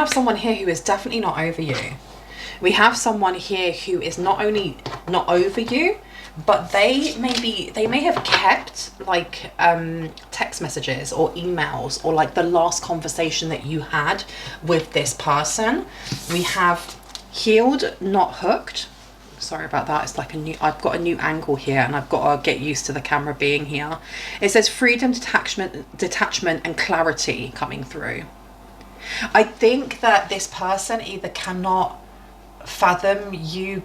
have someone here who is definitely not over you. We have someone here who is not only not over you, but they may have kept like text messages or emails or like the last conversation that you had with this person. We have healed, not hooked. Sorry about that. It's like I've got a new angle here and I've got to get used to the camera being here. It says freedom, detachment and clarity coming through. I think that this person either cannot fathom you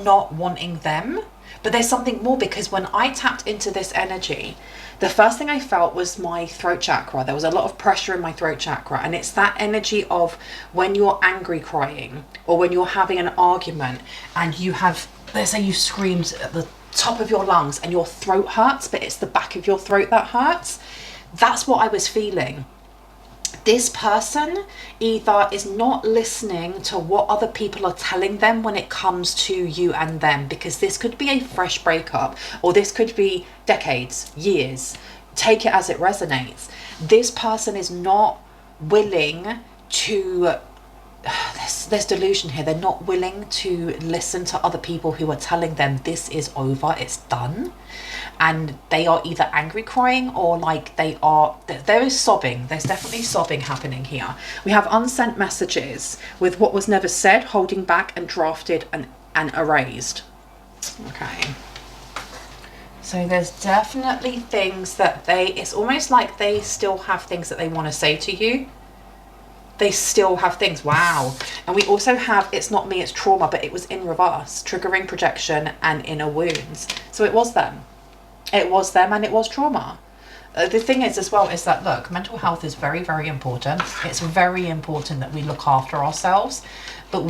not wanting them, but there's something more, because when I tapped into this energy, the first thing I felt was my throat chakra. There was a lot of pressure in my throat chakra, and it's that energy of when you're angry crying, or when you're having an argument and you have, let's say you screamed at the top of your lungs and your throat hurts, but it's the back of your throat that hurts. That's what I was feeling. This person either is not listening to what other people are telling them when it comes to you and them, because this could be a fresh breakup, or this could be decades, years. Take it as it resonates. This person is not willing to, there's delusion here. They're not willing to listen to other people who are telling them this is over, it's done. And they are either angry crying, or like there is sobbing. There's definitely sobbing happening here. We have unsent messages with what was never said, holding back and drafted and erased. Okay. So there's definitely things that it's almost like they still have things that they want to say to you. They still have things. Wow. And we also have, it's not me, it's trauma, but it was in reverse, triggering projection and inner wounds. So it was them. It was them, and it was trauma. The thing is as well is that, look, mental health is very, very important. It's very important that we look after ourselves. But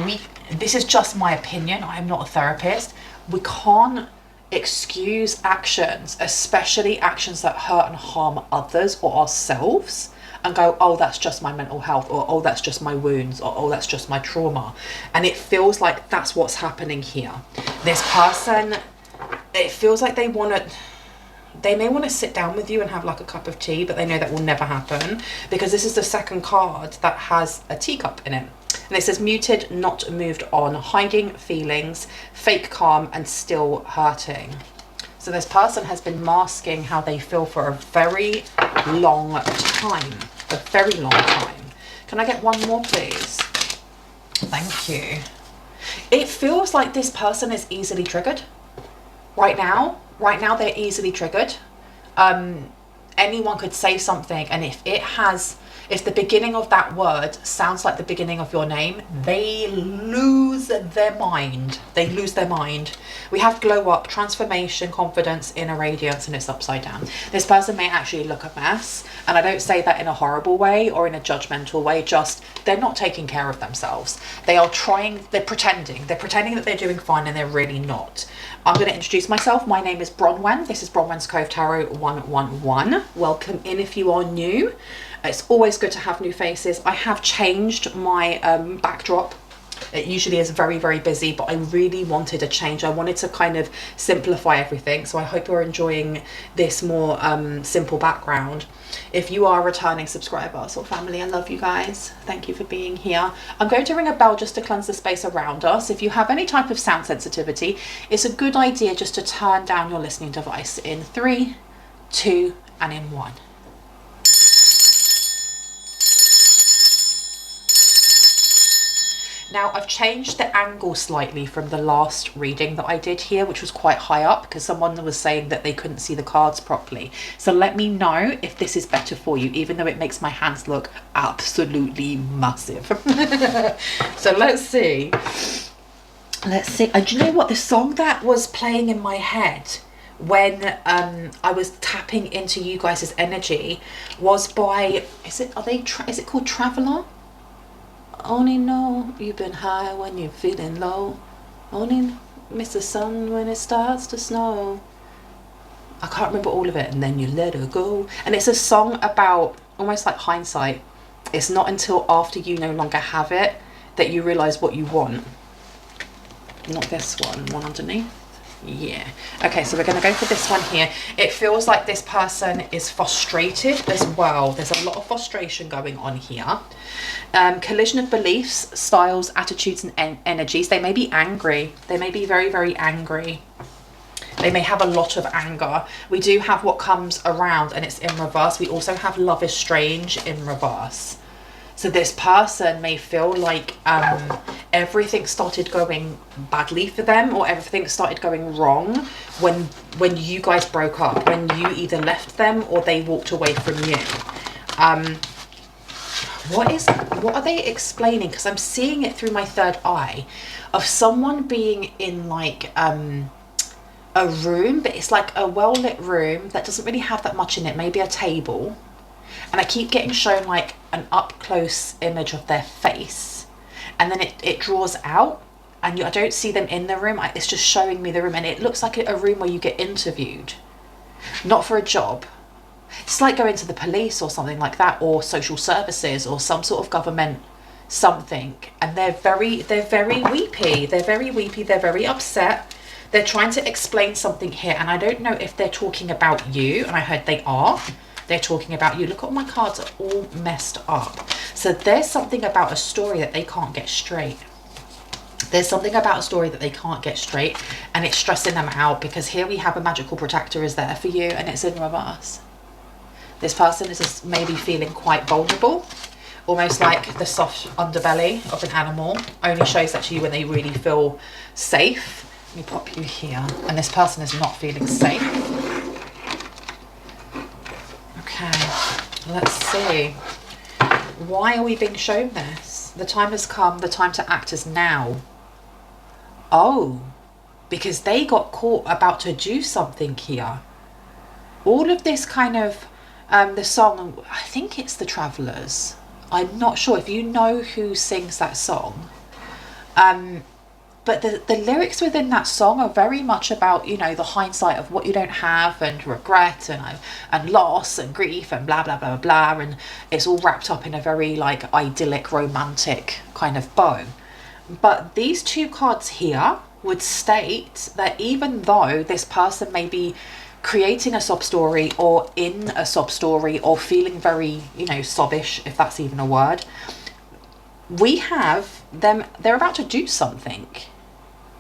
this is just my opinion. I am not a therapist. We can't excuse actions, especially actions that hurt and harm others or ourselves, and go, oh, that's just my mental health, or oh, that's just my wounds, or oh, that's just my trauma. And it feels like that's what's happening here. This person, it feels like they may want to sit down with you and have like a cup of tea, but they know that will never happen, because this is the second card that has a teacup in it. And it says muted, not moved on, hiding feelings, fake calm, and still hurting. So this person has been masking how they feel for a very long time. A very long time. Can I get one more, please? Thank you. It feels like this person is easily triggered. Right now, they're easily triggered. Anyone could say something, and if the beginning of that word sounds like the beginning of your name, they lose their mind. They lose their mind. We have glow up, transformation, confidence, inner radiance, and it's upside down. This person may actually look a mess, and I don't say that in a horrible way or in a judgmental way, just they're not taking care of themselves. They're pretending that they're doing fine, and they're really not. I'm going to introduce myself. My name is Bronwen. This is Bronwen's Cove Tarot 111. Welcome in if you are new. It's always good to have new faces. I have changed my backdrop. It usually is very, very busy, but I really wanted a change. I wanted to kind of simplify everything. So I hope you're enjoying this more simple background. If you are a returning subscriber or family, I love you guys. Thank you for being here. I'm going to ring a bell just to cleanse the space around us. If you have any type of sound sensitivity, it's a good idea just to turn down your listening device in 3, 2, and in 1. Now I've changed the angle slightly from the last reading that I did here, which was quite high up because someone was saying that they couldn't see the cards properly. So let me know if this is better for you, even though it makes my hands look absolutely massive. So let's see. Do you know what? The song that was playing in my head when I was tapping into you guys' energy was by, is it called Traveller? Only know you've been high when you're feeling low. Only miss the sun when it starts to snow. I can't remember all of it. And then you let her go. And it's a song about almost like hindsight. It's not until after you no longer have it that you realise what you want. Not this one underneath. Yeah. Okay, so we're going to go for this one here. It feels like this person is frustrated as well. There's a lot of frustration going on here. Collision of beliefs, styles, attitudes, and energies. They may be angry. They may be very, very angry. They may have a lot of anger. We do have what comes around, and it's in reverse. We also have love is strange in reverse. So this person may feel like everything started going badly for them, or everything started going wrong when you guys broke up, when you either left them or they walked away from you. What are they explaining? Because I'm seeing it through my third eye of someone being in like a room, but it's like a well-lit room that doesn't really have that much in it, maybe a table. And I keep getting shown like an up-close image of their face, and then it draws out, and I don't see them in the room. It's just showing me the room, and it looks like a room where you get interviewed, not for a job. It's like going to the police or something like that, or social services, or some sort of government something. And they're very weepy. They're very weepy. They're very upset. They're trying to explain something here, and I don't know if they're talking about you, and I heard they are. They're talking about you. Look at all my cards are all messed up. So there's something about a story that they can't get straight. There's something about a story that they can't get straight, and it's stressing them out, because here we have a magical protector is there for you, and it's in reverse. This person is just maybe feeling quite vulnerable, almost like the soft underbelly of an animal. Only shows that to you when they really feel safe. Let me pop you here. And this person is not feeling safe. Okay, let's see. Why are we being shown this? The time has come. The time to act is now. Oh, because they got caught about to do something here. All of this kind of, the song, I think it's The Travellers. I'm not sure if you know who sings that song. But the lyrics within that song are very much about, you know, the hindsight of what you don't have, and regret, and loss, and grief, and blah, blah, blah, blah, blah. And it's all wrapped up in a very, like, idyllic, romantic kind of bow. But these two cards here would state that even though this person may be creating a sob story, or in a sob story, or feeling very, you know, sobbish, if that's even a word, we have them, they're about to do something.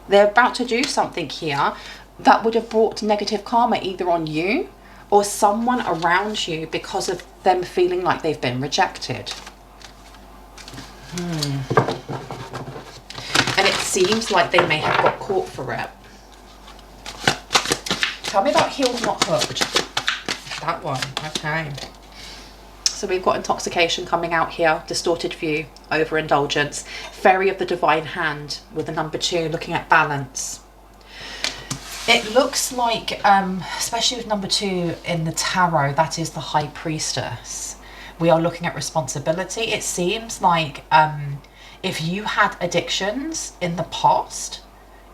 They're about to do something here that would have brought negative karma either on you or someone around you, because of them feeling like they've been rejected. And it seems like they may have got caught for it. Tell me about healed, not hooked. That one, okay. So we've got intoxication coming out here, distorted view, overindulgence, fairy of the divine hand with the number 2, looking at balance. It looks like, especially with number 2 in the tarot, that is the high priestess. We are looking at responsibility. It seems like if you had addictions in the past,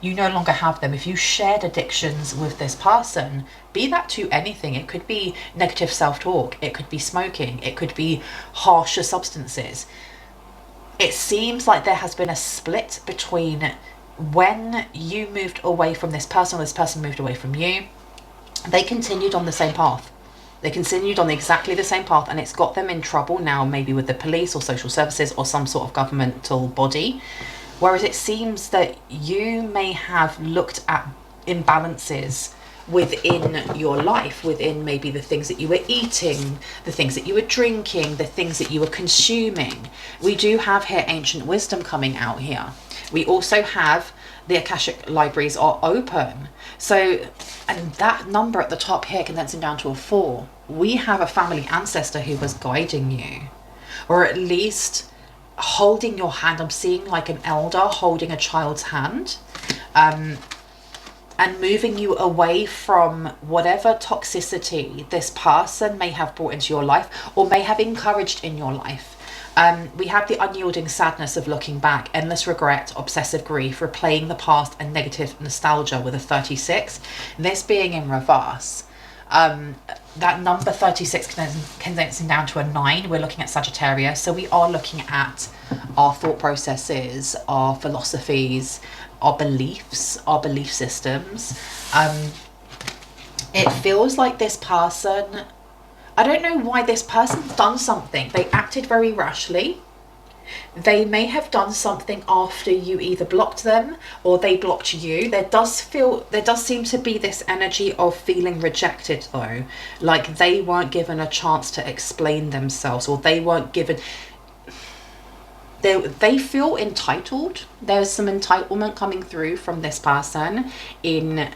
you no longer have them. If you shared addictions with this person, be that to anything, it could be negative self-talk, it could be smoking, it could be harsher substances. It seems like there has been a split between when you moved away from this person, or this person moved away from you. They continued on the same path. They continued on exactly the same path, and it's got them in trouble now, maybe with the police or social services or some sort of governmental body. Whereas it seems that you may have looked at imbalances within your life, within maybe the things that you were eating, the things that you were drinking, the things that you were consuming. We do have here ancient wisdom coming out here. We also have the Akashic libraries are open. So, and that number at the top here condensing down to a 4. We have a family ancestor who was guiding you, or at least holding your hand. I'm seeing like an elder holding a child's hand, and moving you away from whatever toxicity this person may have brought into your life, or may have encouraged in your life. We have the unyielding sadness of looking back, endless regret, obsessive grief, replaying the past, and negative nostalgia with a 36. This being in reverse. That number 36 condensing down to a 9, we're looking at Sagittarius. So we are looking at our thought processes, our philosophies, our beliefs, our belief systems. It feels like this person, I don't know why this person's done something. They acted very rashly. They may have done something after you either blocked them or they blocked you. There does seem to be this energy of feeling rejected though. Like they weren't given a chance to explain themselves, or they weren't given... They feel entitled. There's some entitlement coming through from this person in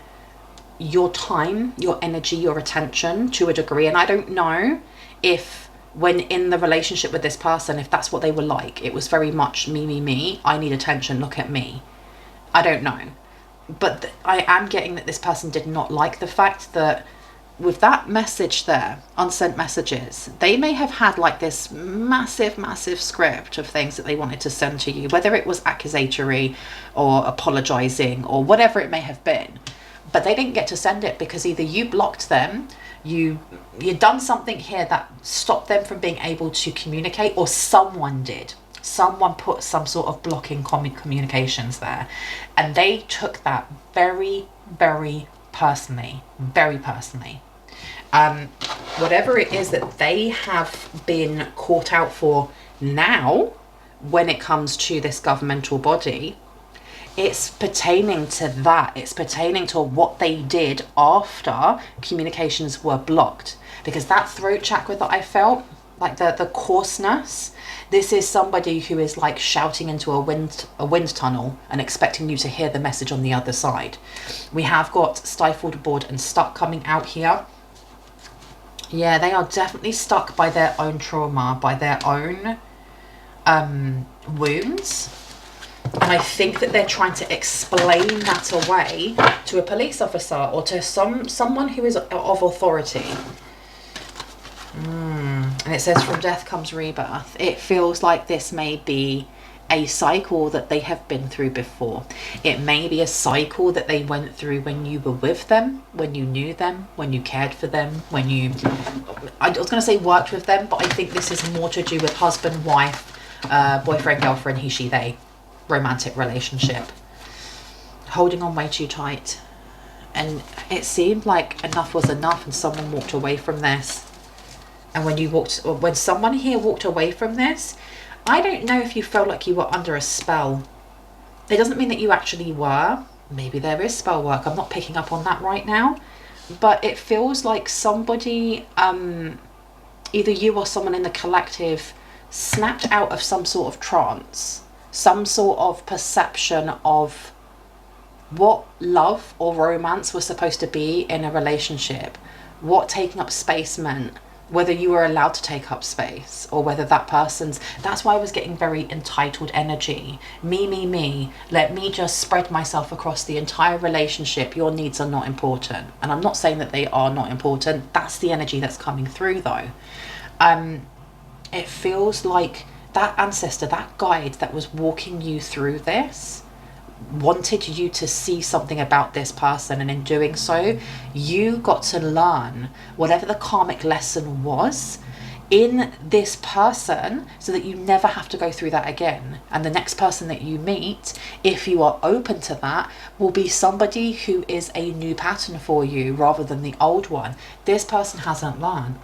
your time, your energy, your attention to a degree. And I don't know if when in the relationship with this person, if that's what they were like. It was very much me, I need attention, look at me. I don't know. But I am getting that this person did not like the fact that with that message there, unsent messages, they may have had like this massive script of things that they wanted to send to you, whether it was accusatory or apologizing or whatever it may have been. But they didn't get to send it because either you blocked them, you done something here that stopped them from being able to communicate, or someone did. Someone put some sort of blocking communications there, and they took that very personally, whatever it is that they have been caught out for now when it comes to this governmental body, it's pertaining to that. It's pertaining to what they did after communications were blocked. Because that throat chakra that I felt, like the coarseness, this is somebody who is like shouting into a wind tunnel and expecting you to hear the message on the other side. We have got stifled, bored and stuck coming out here. Yeah, they are definitely stuck by their own trauma, by their own wounds. And I think that they're trying to explain that away to a police officer or to someone who is of authority. And it says from death comes rebirth. It feels like this may be a cycle that they have been through before. It may be a cycle that they went through when you were with them, when you knew them, when you cared for them, when you... I was going to say worked with them, but I think this is more to do with husband, wife, boyfriend, girlfriend, he, she, they. Romantic relationship, holding on way too tight, and it seemed like enough was enough and someone walked away from this. And when someone here walked away from this, I don't know if you felt like you were under a spell. It doesn't mean that you actually were. Maybe there is spell work, I'm not picking up on that right now, but it feels like somebody, either you or someone in the collective, snapped out of some sort of trance, some sort of perception of what love or romance was supposed to be in a relationship, what taking up space meant, whether you were allowed to take up space, or whether that person's... That's why I was getting very entitled energy. Me, let me just spread myself across the entire relationship. Your needs are not important. And I'm not saying that they are not important. That's the energy that's coming through though. It feels like that ancestor, that guide that was walking you through this, wanted you to see something about this person, and in doing so you got to learn whatever the karmic lesson was in this person, so that you never have to go through that again. And the next person that you meet, if you are open to that, will be somebody who is a new pattern for you rather than the old one. This person hasn't learned.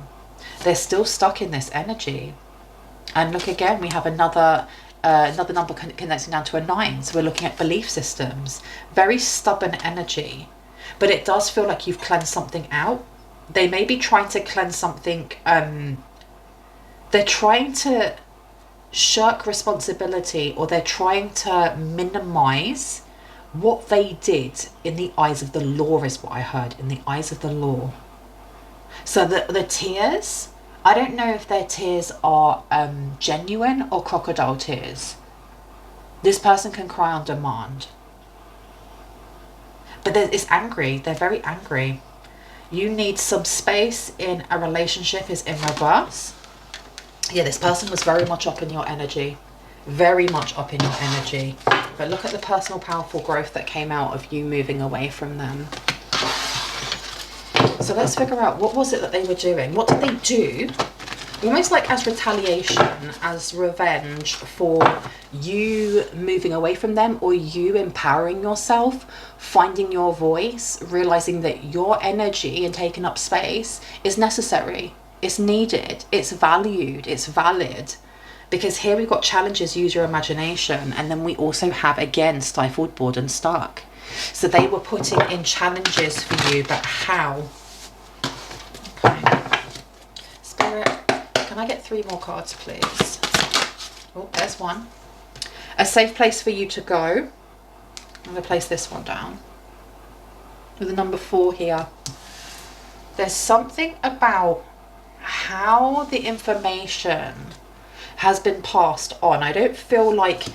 They're still stuck in this energy. And look again, we have another number condensing down to a 9. So we're looking at belief systems. Very stubborn energy. But it does feel like you've cleansed something out. They may be trying to cleanse something. They're trying to shirk responsibility, or they're trying to minimize what they did in the eyes of the law, is what I heard, in the eyes of the law. So the tears... I don't know if their tears are genuine or crocodile tears. This person can cry on demand. But it's angry. They're very angry. You need some space in a relationship is in reverse. Yeah, this person was very much up in your energy. Very much up in your energy. But look at the personal powerful growth that came out of you moving away from them. So let's figure out, what was it that they were doing? What did they do? Almost like as retaliation, as revenge for you moving away from them, or you empowering yourself, finding your voice, realizing that your energy and taking up space is necessary, it's needed, it's valued, it's valid. Because here we've got challenges, use your imagination, and then we also have, again, stifled, bored and stuck. So they were putting in challenges for you, but how? Okay. Spirit, can I get 3 more cards, please? Oh, there's one. A safe place for you to go. I'm going to place this one down. With the number 4 here. There's something about how the information has been passed on. I don't feel like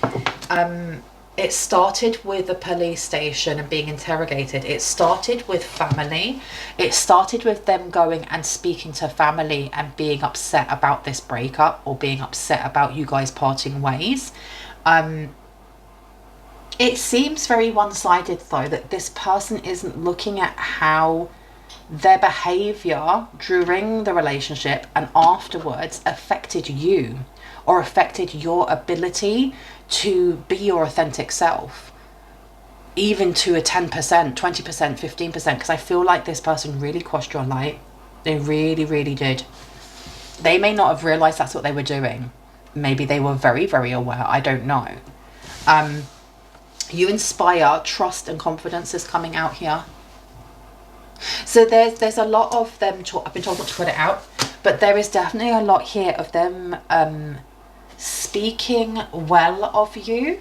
it started with the police station and being interrogated. It started with family. It started with them going and speaking to family and being upset about this breakup, or being upset about you guys parting ways. It seems very one-sided though, that this person isn't looking at how their behavior during the relationship and afterwards affected you, or affected your ability to be your authentic self, even to a 10%, 20%, 15%, because I feel like this person really crossed your light. They really, really did. They may not have realized that's what they were doing. Maybe they were very, very aware. I don't know. You inspire trust and confidence is coming out here. So there's a lot of them, I've been told not to put it out, but there is definitely a lot here of them speaking well of you,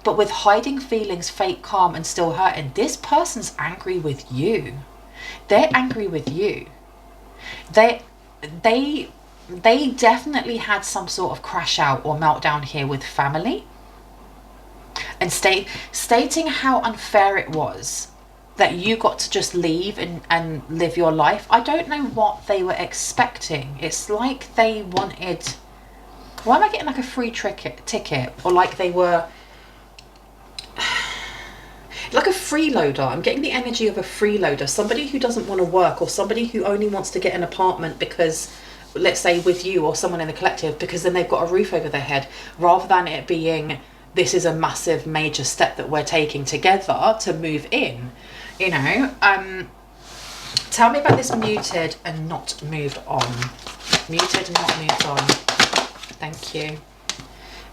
but with hiding feelings, fake calm and still hurting. This person's angry with you. They're angry with you. They definitely had some sort of crash out or meltdown here with family, and stating how unfair it was that you got to just leave and live your life. I don't know what they were expecting. It's like they wanted... Why am I getting like a free ticket? Or like they were... like a freeloader. I'm getting the energy of a freeloader. Somebody who doesn't want to work, or somebody who only wants to get an apartment because, let's say with you or someone in the collective, because then they've got a roof over their head, rather than it being, this is a massive major step that we're taking together to move in. You know, tell me about this muted and not moved on. Muted and not moved on. Thank you.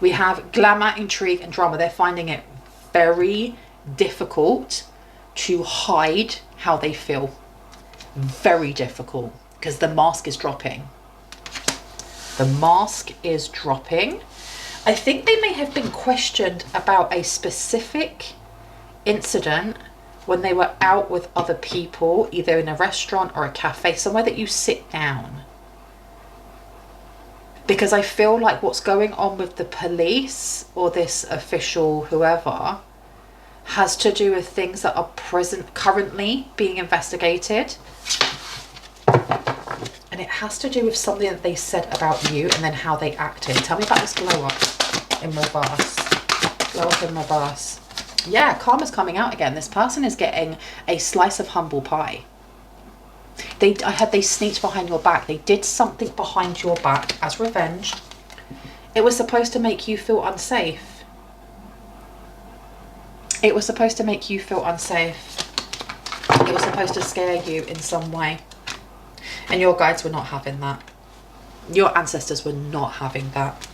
We have glamour, intrigue and drama. They're finding it very difficult to hide how they feel. Very difficult, because the mask is dropping. The mask is dropping. I think they may have been questioned about a specific incident when they were out with other people, either in a restaurant or a cafe, somewhere that you sit down. Because I feel like what's going on with the police or this official, whoever, has to do with things that are currently being investigated. And it has to do with something that they said about you and then how they acted. Tell me about this glow up in reverse. Glow up in reverse. Yeah, karma's coming out again. This person is getting a slice of humble pie. I had they sneaked behind your back. They did something behind your back as revenge. It was supposed to make you feel unsafe. It was supposed to make you feel unsafe. It was supposed to scare you in some way. And your guides were not having that. Your ancestors were not having that.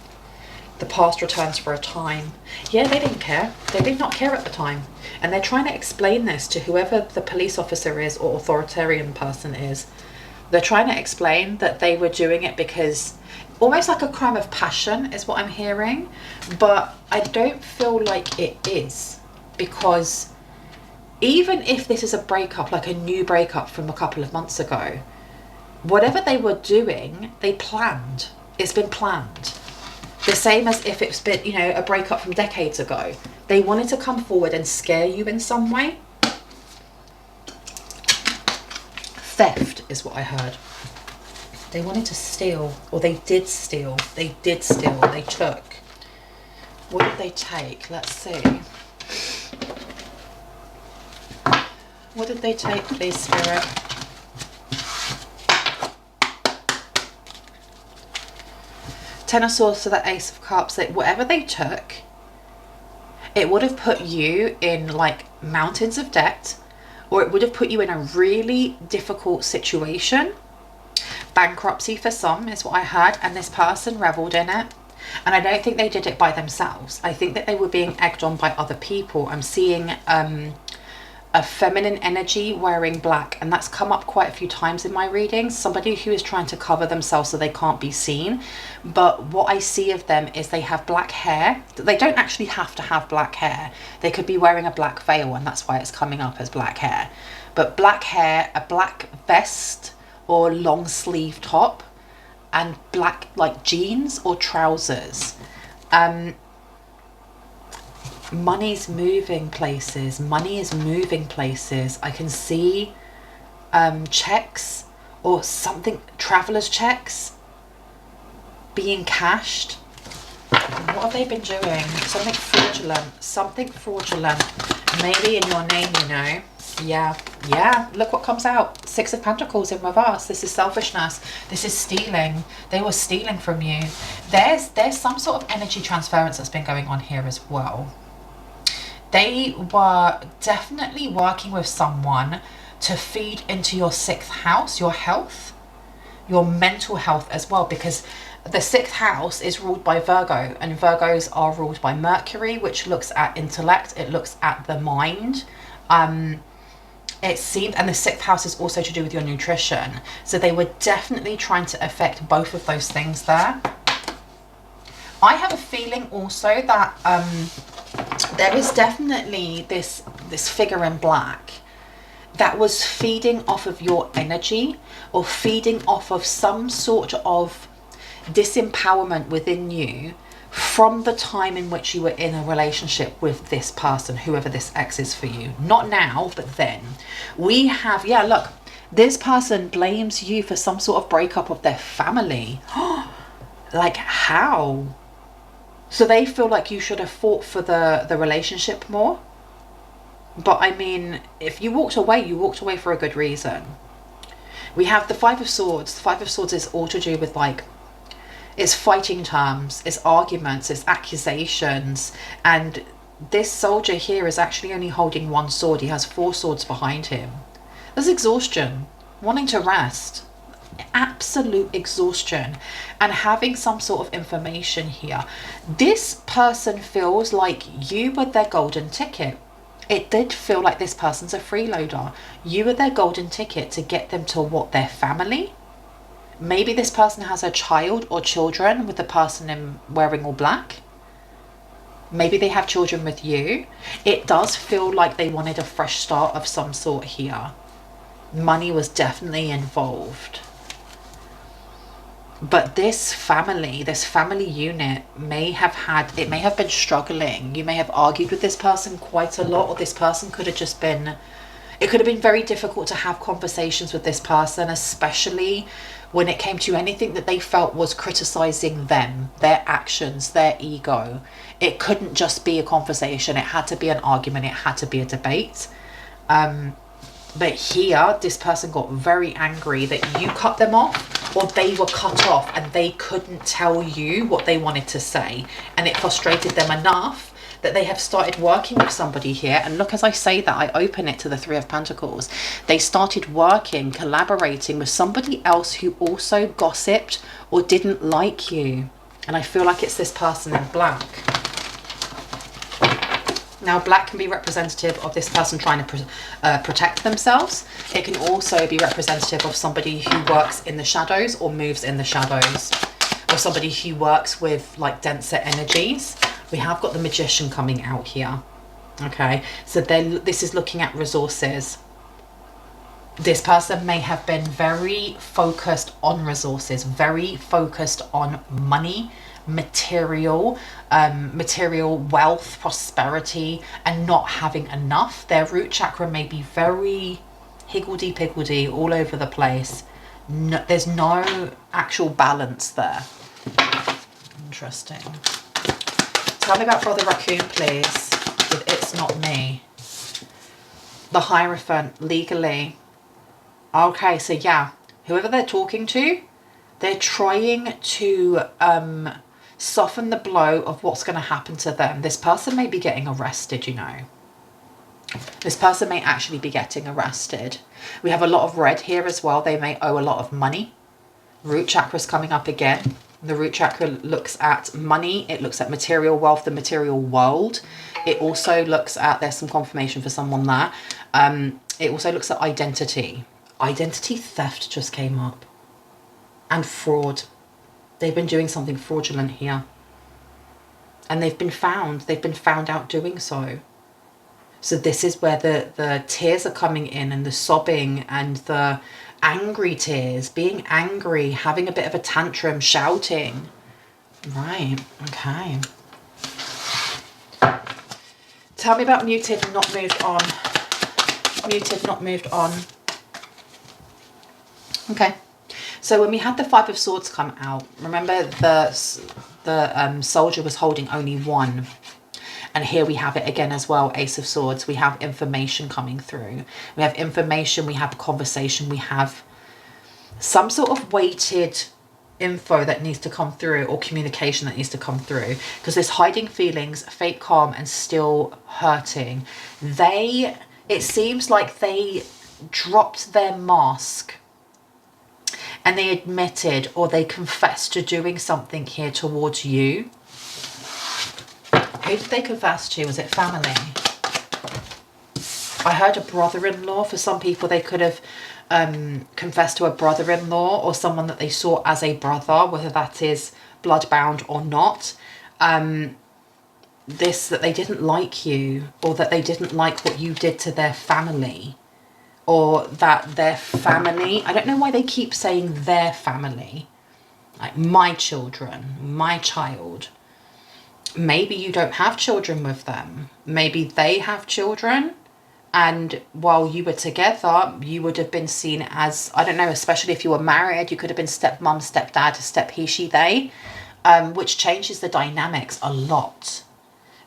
The past returns for a time. Yeah, they didn't care. They did not care at the time. And they're trying to explain this to whoever the police officer is or authoritarian person is. They're trying to explain that they were doing it because almost like a crime of passion is what I'm hearing. But I don't feel like it is, because even if this is a breakup, like a new breakup from a couple of months ago, whatever they were doing, they planned. It's been planned. The same as if it's been, you know, a breakup from decades ago. They wanted to come forward and scare you in some way. Theft is what I heard. They wanted to steal, or they did steal. They did steal, they took. What did they take? Let's see. What did they take, please, Spirit? Ten of Swords to the Ace of Cups, that whatever they took, it would have put you in like mountains of debt, or it would have put you in a really difficult situation. Bankruptcy for some is what I heard, and this person reveled in it. And I don't think they did it by themselves. I think that they were being egged on by other people. I'm seeing a feminine energy wearing black, and that's come up quite a few times in my readings. Somebody who is trying to cover themselves so they can't be seen. But what I see of them is they have black hair. They don't actually have to have black hair. They could be wearing a black veil, and that's why it's coming up as black hair. But black hair, a black vest or long sleeve top, and black like jeans or trousers. Money's moving places. Money is moving places. I can see checks or something, traveler's checks being cashed. What have they been doing? Something fraudulent. Something fraudulent. Maybe in your name, you know. Yeah, look what comes out. Six of Pentacles in reverse. This is selfishness. This is stealing. They were stealing from you. There's some sort of energy transference that's been going on here as well. They were definitely working with someone to feed into your 6th house, your health, your mental health as well, because the 6th house is ruled by Virgo, and Virgos are ruled by Mercury, which looks at intellect. It looks at the mind. It seemed, and the 6th house is also to do with your nutrition. So they were definitely trying to affect both of those things there. I have a feeling also that there is definitely this figure in black that was feeding off of your energy, or feeding off of some sort of disempowerment within you from the time in which you were in a relationship with this person, whoever this ex is for you. Not now, but then. We have, yeah, look, this person blames you for some sort of breakup of their family. Like, how? So they feel like you should have fought for the relationship more. But I mean, if you walked away for a good reason. We have the Five of Swords. The Five of Swords is all to do with like, it's fighting terms, it's arguments, it's accusations. And this soldier here is actually only holding one sword. He has 4 swords behind him. There's exhaustion, wanting to rest, absolute exhaustion, and having some sort of information here. This person feels like you were their golden ticket. It did feel like this person's a freeloader. You were their golden ticket to get them to what, their family? Maybe this person has a child or children with the person in wearing all black. Maybe they have children with you. It does feel like they wanted a fresh start of some sort here. Money was definitely involved. But this family unit may have been struggling. You may have argued with this person quite a lot, or this person could have just been, it could have been very difficult to have conversations with this person, especially when it came to anything that they felt was criticizing them, their actions, their ego. It couldn't just be a conversation. It had to be an argument. It had to be a debate. But here, this person got very angry that you cut them off, or they were cut off and they couldn't tell you what they wanted to say. And it frustrated them enough that they have started working with somebody here. And look, as I say that, I open it to the Three of Pentacles. They started working, collaborating with somebody else who also gossiped or didn't like you. And I feel like it's this person in black. Now, black can be representative of this person trying to protect themselves. It can also be representative of somebody who works in the shadows or moves in the shadows, or somebody who works with like denser energies. We have got the Magician coming out here. Okay, so then this is looking at resources. This person may have been very focused on resources, very focused on money, material wealth, prosperity, and not having enough. Their root chakra may be very higgledy-piggledy, all over the place. No, there's no actual balance there. Interesting. Tell me about Brother Raccoon, please, with It's Not Me. The Hierophant, legally. Okay, so yeah, whoever they're talking to, They're trying to soften the blow of what's going to happen to them. This person may be getting arrested, you know. This person may actually be getting arrested. We have a lot of red here as well. They may owe a lot of money. Root chakra is coming up again. The root chakra looks at money. It looks at material wealth, the material world. It also looks at, there's some confirmation for someone there. It also looks at identity. Identity theft just came up. And fraud. They've been doing something fraudulent here. And they've been found. They've been found out doing so. So this is where the tears are coming in, and the sobbing and the angry tears, being angry, having a bit of a tantrum, shouting. Right, okay. Tell me about muted, not moved on. Muted, not moved on. Okay. So when we had the Five of Swords come out, remember the soldier was holding only one. And here we have it again as well, Ace of Swords. We have information coming through. We have information, we have conversation, we have some sort of weighted info that needs to come through, or communication that needs to come through. Because there's hiding feelings, fake calm, and still hurting. It seems like they dropped their mask and they admitted, or they confessed to doing something here towards you. Who did they confess to? Was it family? I heard a brother-in-law. For some people, they could have confessed to a brother-in-law or someone that they saw as a brother, whether that is blood-bound or not. That they didn't like you, or that they didn't like what you did to their family. Or that their family, I don't know why they keep saying their family, like my children, my child. Maybe you don't have children with them. Maybe they have children, and while you were together, you would have been seen as, I don't know, especially if you were married, you could have been stepmom, stepdad, step he, she, they, which changes the dynamics a lot.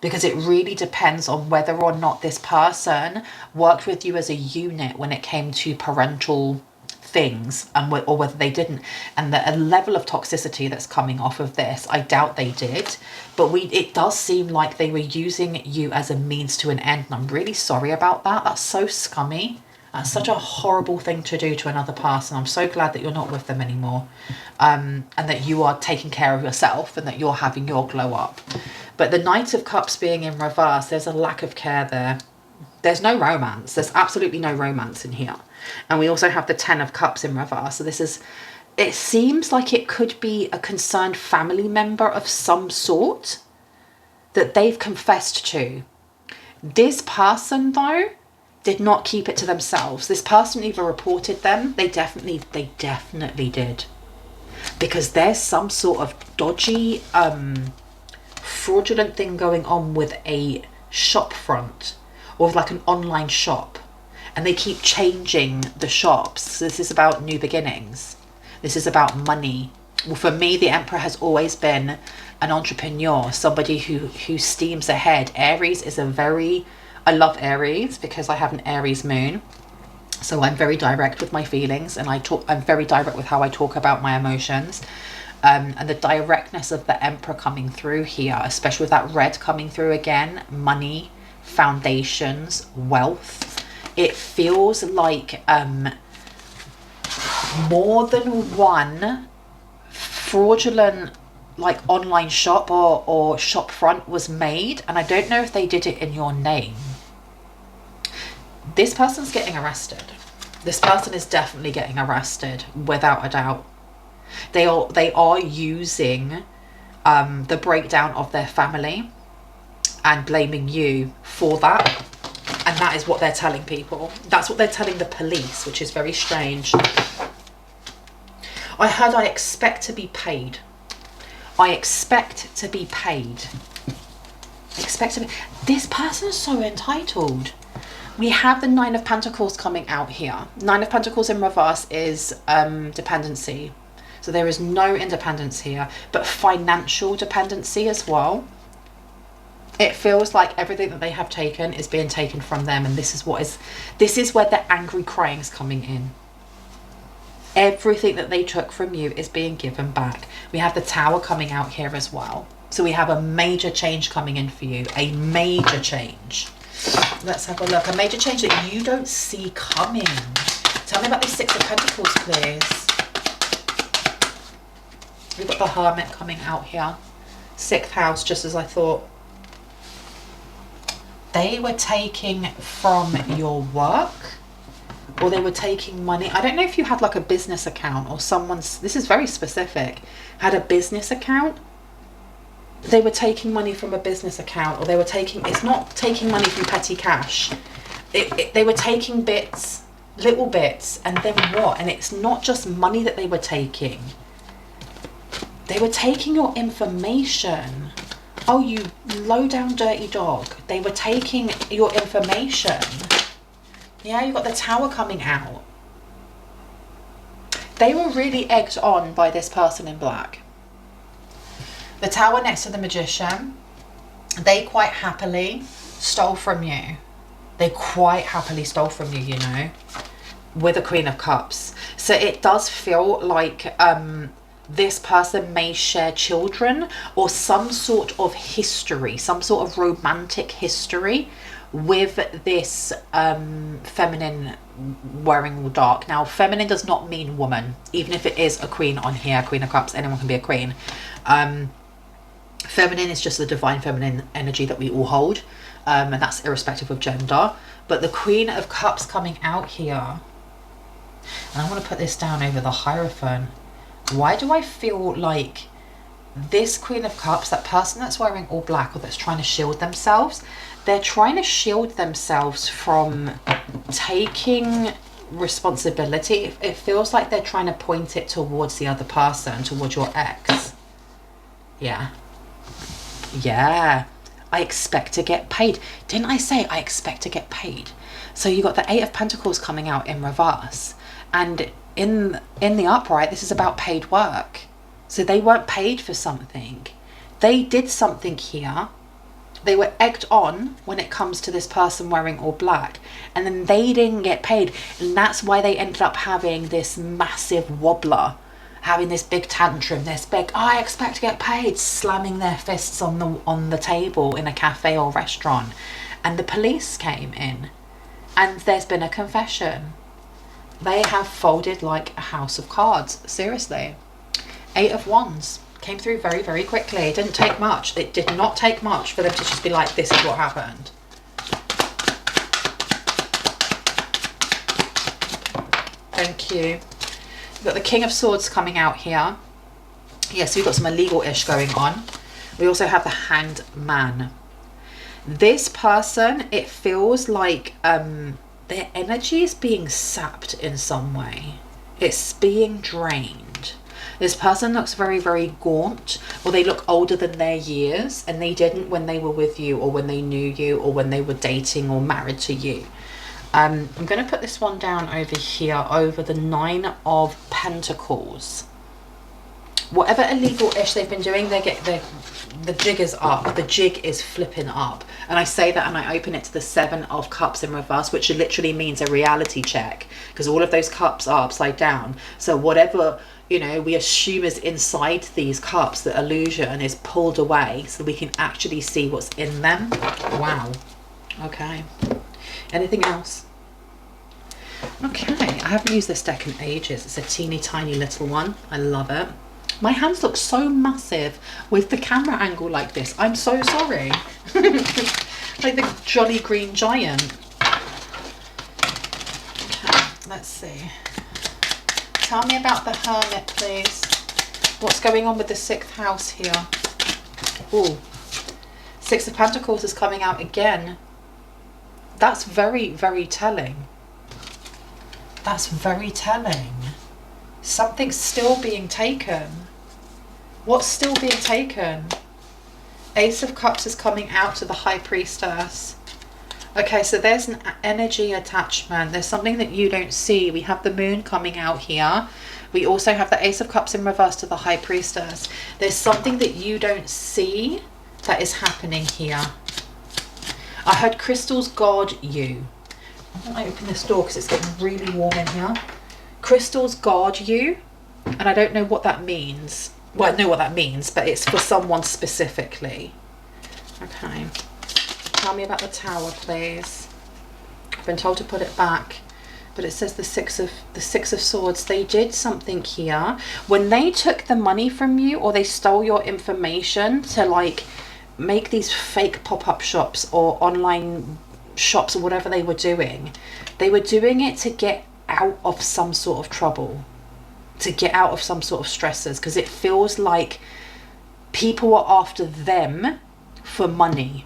Because it really depends on whether or not this person worked with you as a unit when it came to parental things, or whether they didn't. And the level of toxicity that's coming off of this, I doubt they did. But it does seem like they were using you as a means to an end. And I'm really sorry about that. That's so scummy. That's such a horrible thing to do to another person. I'm so glad that you're not with them anymore. And that you are taking care of yourself, and that you're having your glow up. But the Knight of Cups being in reverse, there's a lack of care there. There's no romance. There's absolutely no romance in here. And we also have the Ten of Cups in reverse. So it seems like it could be a concerned family member of some sort that they've confessed to. This person, though, did not keep it to themselves. This person either reported them. They definitely did. Because there's some sort of dodgy, fraudulent thing going on with a shop front, or with like an online shop, and they keep changing the shops. So this is about new beginnings. This is about money. Well, for me, the Emperor has always been an entrepreneur, somebody who steams ahead. Aries is I love Aries because I have an Aries moon. So I'm very direct with my feelings, and I'm very direct with how I talk about my emotions. And the directness of the Emperor coming through here, especially with that red coming through again, money, foundations, wealth. It feels like more than one fraudulent like online shop or shop front was made, and I don't know if they did it in your name. This person's getting arrested. This person is definitely getting arrested, without a doubt. They are using the breakdown of their family and blaming you for that. And that is what they're telling people. That's what they're telling the police, which is very strange. I heard I expect to be paid. I expect to be paid. This person's so entitled. We have the Nine of Pentacles coming out here. Nine of Pentacles in reverse is dependency. So there is no independence here, but financial dependency as well. It feels like everything that they have taken is being taken from them, and this is where the angry crying is coming in. Everything that they took from you is being given back. We have the Tower coming out here as well. So we have a major change coming in for you. A major change. Let's have a look. A major change that you don't see coming. Tell me about the Six of Pentacles, please. We've got the Hermit coming out here. 6th house, just as I thought. They were taking from your work, or they were taking money. I don't know if you had like a business account, or someone's, this is very specific, had a business account. They were taking money from a business account, or they were taking, it's not taking money from petty cash. They were taking bits, little bits, and then what? And it's not just money that they were taking. They were taking your information. Oh, you low down dirty dog. They were taking your information. Yeah, you got the Tower coming out. They were really egged on by this person in black. The Tower next to the Magician. They quite happily stole from you. They quite happily stole from you, you know, with a Queen of Cups. So it does feel like this person may share children or some sort of history, some sort of romantic history with this feminine wearing all dark. Now, feminine does not mean woman, even if it is a queen on here, Queen of Cups, anyone can be a queen. Feminine is just the divine feminine energy that we all hold, and that's irrespective of gender. But the Queen of Cups coming out here, and I want to put this down over the Hierophant. Why do I feel like this Queen of Cups, that person that's wearing all black or that's trying to shield themselves, they're trying to shield themselves from taking responsibility. It feels like they're trying to point it towards the other person, towards your ex. Yeah. Yeah. I expect to get paid. Didn't I say I expect to get paid? So you got the 8 of Pentacles coming out in reverse. And in the upright, this is about paid work. So they weren't paid for something. They did something here. They were egged on when it comes to this person wearing all black. And then they didn't get paid. And that's why they ended up having this massive wobbler. Having this big tantrum, this big, I expect to get paid, slamming their fists on the table in a cafe or restaurant. And the police came in. And there's been a confession. They have folded like a house of cards. Seriously. 8 of Wands. Came through very, very quickly. It didn't take much. It did not take much for them to just be like, this is what happened. Thank you. We've got the King of Swords coming out here. Yeah, so we've got some illegal-ish going on. We also have the Hanged Man. This person, it feels like their energy is being sapped in some way. It's being drained. This person looks very, very gaunt, or they look older than their years, and they didn't when they were with you, or when they knew you, or when they were dating or married to you. I'm going to put this one down over here, over the 9 of Pentacles. Whatever illegal-ish they've been doing, the jig is up. The jig is flipping up. And I say that and I open it to the 7 of Cups in reverse, which literally means a reality check, because all of those cups are upside down. So whatever, you know, we assume is inside these cups, the illusion is pulled away so we can actually see what's in them. Wow. Okay. Anything else? Okay, I haven't used this deck in ages. It's a teeny tiny little one. I love it. My hands look so massive with the camera angle like this. I'm so sorry. Like the Jolly Green Giant. Okay, let's see. Tell me about the Hermit, please. What's going on with the 6th house here? Ooh. 6 of Pentacles is coming out again. That's very, very telling. That's very telling. Something's still being taken. What's still being taken? Ace of Cups is coming out to the High Priestess. Okay, so there's an energy attachment. There's something that you don't see. We have the Moon coming out here. We also have the Ace of Cups in reverse to the High Priestess. There's something that you don't see that is happening here. I heard crystals guard you. I'm going to open this door because it's getting really warm in here. Crystals guard you, and I don't know what that means. Well, I know what that means, but it's for someone specifically. Okay. Tell me about the Tower, please. I've been told to put it back, but it says the Six of Swords. They did something here. When they took the money from you, or they stole your information to like make these fake pop-up shops or online shops or whatever they were doing it to get out of some sort of trouble, to get out of some sort of stressors, because it feels like people are after them for money.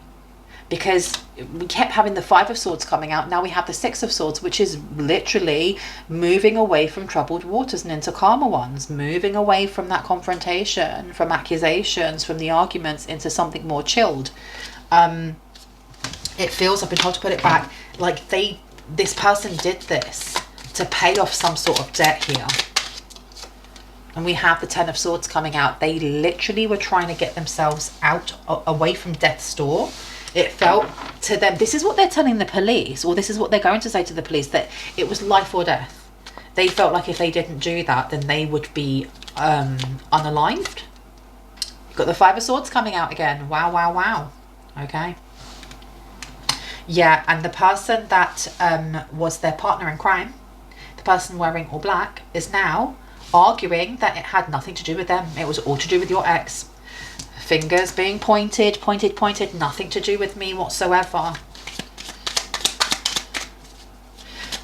Because we kept having the Five of Swords coming out, now we have the Six of Swords, which is literally moving away from troubled waters and into calmer ones, moving away from that confrontation, from accusations, from the arguments, into something more chilled. It feels, I've been told to put it back, like this person did this to pay off some sort of debt here. And we have the Ten of Swords coming out. They literally were trying to get themselves out, away from death's door. It felt to them, this is what they're telling the police, or this is what they're going to say to the police, that it was life or death. They felt like if they didn't do that, then they would be unalived. You've got the Five of Swords coming out again. Wow, wow, wow. Okay. Yeah, and the person that was their partner in crime, the person wearing all black, is now arguing that it had nothing to do with them. It was all to do with your ex. Fingers being pointed, nothing to do with me whatsoever.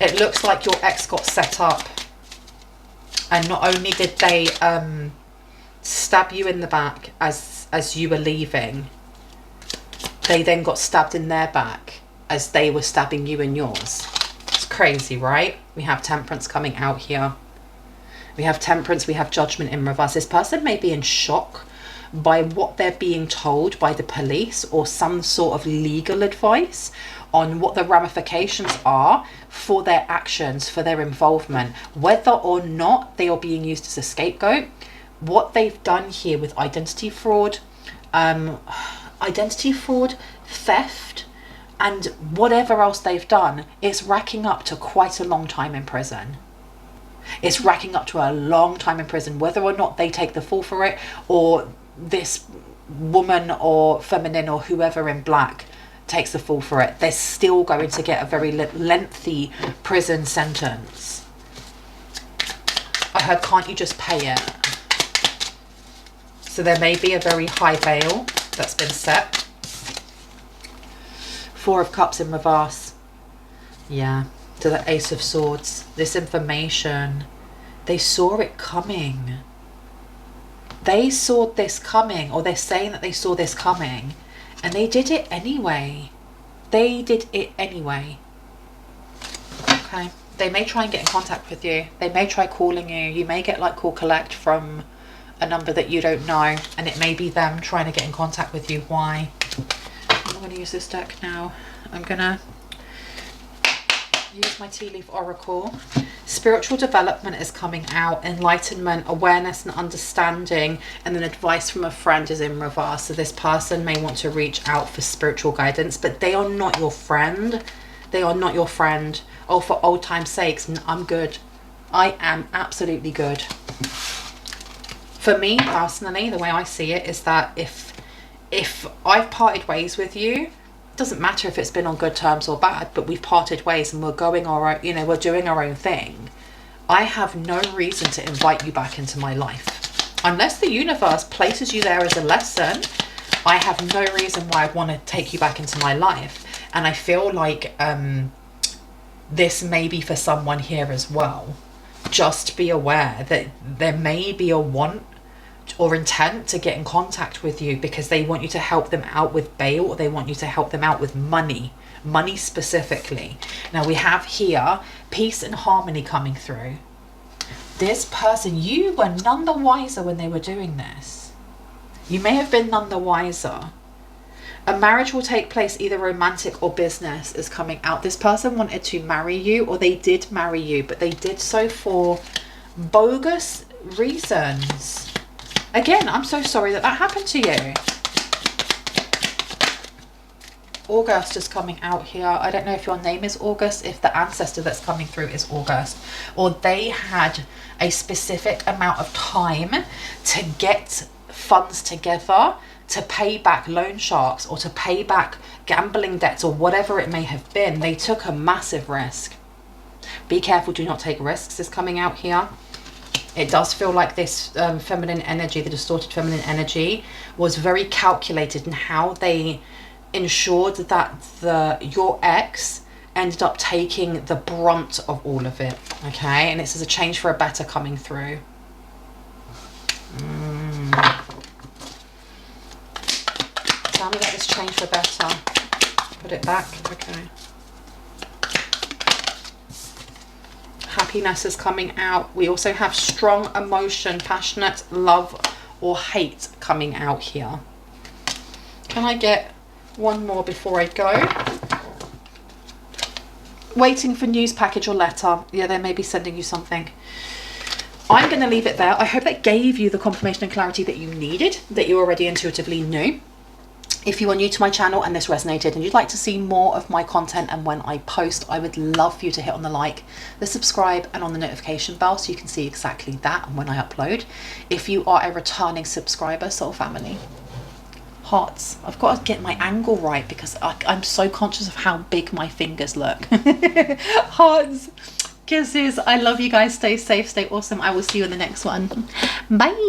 It looks like your ex got set up, and not only did they stab you in the back as you were leaving, they then got stabbed in their back as they were stabbing you in yours. It's crazy, right? We have Temperance coming out here. We have Temperance, we have Judgment in reverse. This person may be in shock by what they're being told by the police, or some sort of legal advice on what the ramifications are for their actions, for their involvement, whether or not they are being used as a scapegoat. What they've done here with identity fraud, theft, and whatever else they've done, it's racking up to quite a long time in prison. It's racking up to a long time in prison, whether or not they take the fall for it, or this woman or feminine or whoever in black takes the fall for it. They're still going to get a very lengthy prison sentence. I heard, can't you just pay it? So there may be a very high bail that's been set. Four of Cups in reverse. Yeah. To the Ace of Swords. This information, they saw it coming. They saw this coming, or they're saying that they saw this coming, and they did it anyway. They did it anyway. Okay. They may try and get in contact with you. They may try calling you. You may get like call collect from a number that you don't know, and it may be them trying to get in contact with you. Why? I'm going to use this deck now. I'm going to use my Tea Leaf Oracle. Spiritual development is coming out. Enlightenment, awareness and understanding, and then advice from a friend is in reverse. So this person may want to reach out for spiritual guidance, but they are not your friend. They are not your friend. Oh, for old time's sakes, I'm good. I am absolutely good. For me personally, the way I see it is that if I've parted ways with you, doesn't matter if it's been on good terms or bad, but we've parted ways and we're going our own, we're doing our own thing. I have no reason to invite you back into my life. Unless the universe places you there as a lesson, I have no reason why I'd want to take you back into my life. And I feel like this may be for someone here as well. Just be aware that there may be a want or intent to get in contact with you because they want you to help them out with bail, or they want you to help them out with money specifically. Now we have here peace and harmony coming through. This person, you were none the wiser when they were doing this. You may have been none the wiser. A marriage will take place, either romantic or business, is coming out. This person wanted to marry you, or they did marry you, but they did so for bogus reasons. Again, I'm so sorry that happened to you. August is coming out here. I don't know if your name is August, if the ancestor that's coming through is August, or they had a specific amount of time to get funds together to pay back loan sharks or to pay back gambling debts or whatever it may have been. They took a massive risk. Be careful, do not take risks is coming out here. It does feel like this feminine energy, the distorted feminine energy, was very calculated in how they ensured that your ex ended up taking the brunt of all of it. Okay, and this is a change for a better coming through. Tell me about this change for better. Put it back. Okay. Happiness is coming out. We also have strong emotion, passionate love or hate coming out here. Can I get one more before I go? Waiting for news package or letter. Yeah, they may be sending you something. I'm going to leave it there. I hope that gave you the confirmation and clarity that you needed, that you already intuitively knew. If you are new to my channel and this resonated and you'd like to see more of my content and when I post, I would love for you to hit on the like, the subscribe and on the notification bell so you can see exactly that and when I upload. If you are a returning subscriber, soul family, hearts. I've got to get my angle right because I'm so conscious of how big my fingers look. Hearts, kisses. I love you guys. Stay safe, stay awesome. I will see you in the next one. Bye.